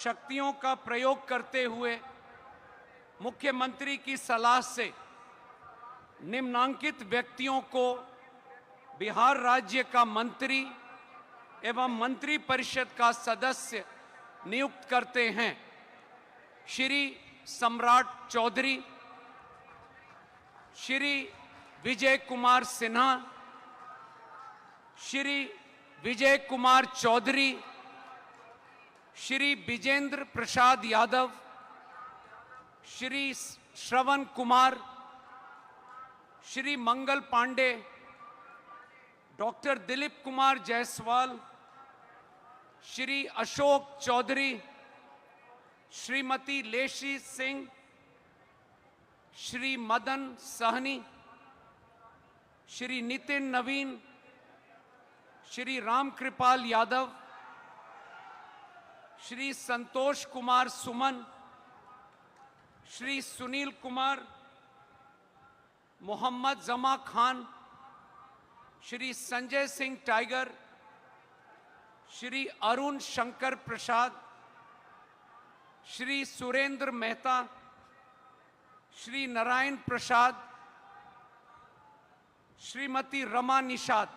शक्तियों का प्रयोग करते हुए मुख्यमंत्री की सलाह से निम्नांकित व्यक्तियों को बिहार राज्य का मंत्री एवं मंत्री परिषद का सदस्य नियुक्त करते हैं। श्री सम्राट चौधरी, श्री विजय कुमार सिन्हा, श्री विजय कुमार चौधरी, श्री विजेंद्र प्रसाद यादव, श्री श्रवण कुमार, श्री मंगल पांडे, डॉक्टर दिलीप कुमार जायसवाल, श्री अशोक चौधरी, श्रीमती लेशी सिंह, श्री मदन सहनी, श्री नितिन नवीन, श्री रामकृपाल यादव, श्री संतोष कुमार सुमन, श्री सुनील कुमार, मोहम्मद जमा खान, श्री संजय सिंह टाइगर, श्री अरुण शंकर प्रसाद, श्री सुरेंद्र मेहता, श्री नारायण प्रसाद, श्रीमती रमा निषाद,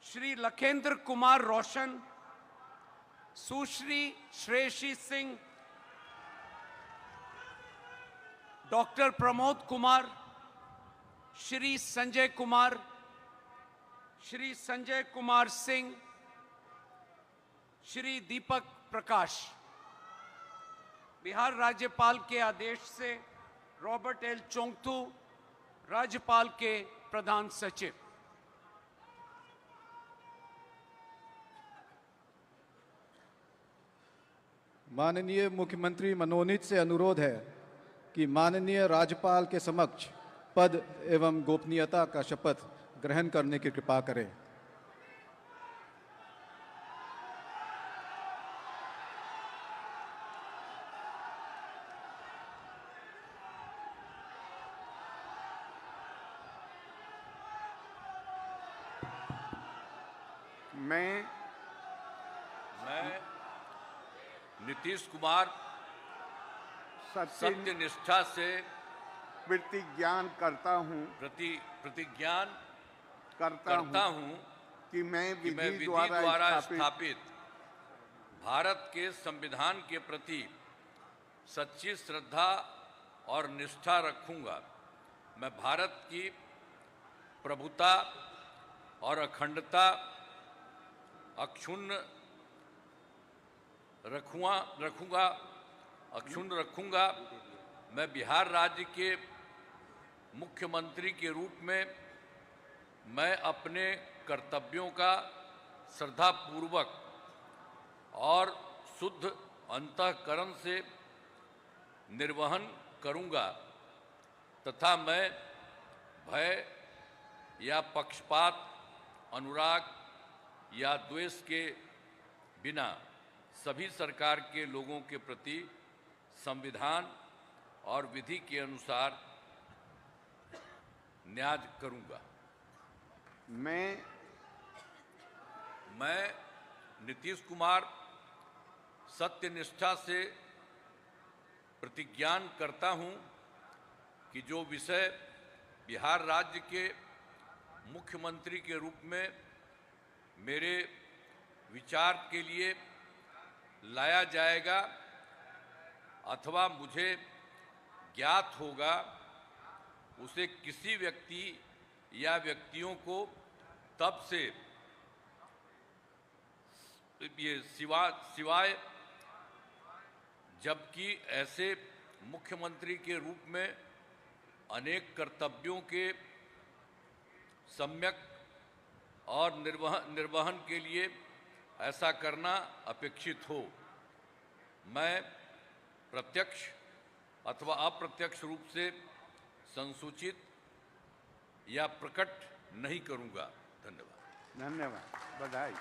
श्री लखेंद्र कुमार रोशन, सुश्री श्रेयसी सिंह, डॉक्टर प्रमोद कुमार, श्री संजय कुमार, श्री संजय कुमार सिंह, श्री दीपक प्रकाश। बिहार राज्यपाल के आदेश से रॉबर्ट एल चोंगथू, राज्यपाल के प्रधान सचिव। माननीय मुख्यमंत्री मनोनीत से अनुरोध है कि माननीय राज्यपाल के समक्ष पद एवं गोपनीयता का शपथ ग्रहण करने की कृपा करें। मैं नीतीश कुमार सत्यनिष्ठा से प्रतिज्ञान करता हूँ कि मैं विधि द्वारा स्थापित भारत के संविधान के प्रति सच्ची श्रद्धा और निष्ठा रखूंगा। मैं भारत की प्रभुता और अखंडता अक्षुण्ण रखूंगा। मैं बिहार राज्य के मुख्यमंत्री के रूप में मैं अपने कर्तव्यों का श्रद्धापूर्वक और शुद्ध अंतःकरण से निर्वहन करूंगा तथा मैं भय या पक्षपात, अनुराग या द्वेष के बिना सभी सरकार के लोगों के प्रति संविधान और विधि के अनुसार न्याय करूंगा। मैं नीतीश कुमार सत्यनिष्ठा से प्रतिज्ञान करता हूं कि जो विषय बिहार राज्य के मुख्यमंत्री के रूप में मेरे विचार के लिए लाया जाएगा अथवा मुझे ज्ञात होगा, उसे किसी व्यक्ति या व्यक्तियों को तब से ये सिवाय जबकि ऐसे मुख्यमंत्री के रूप में अनेक कर्तव्यों के सम्यक और निर्वहन के लिए ऐसा करना अपेक्षित हो, मैं प्रत्यक्ष अथवा अप्रत्यक्ष रूप से संसूचित या प्रकट नहीं करूंगा। धन्यवाद। बधाई।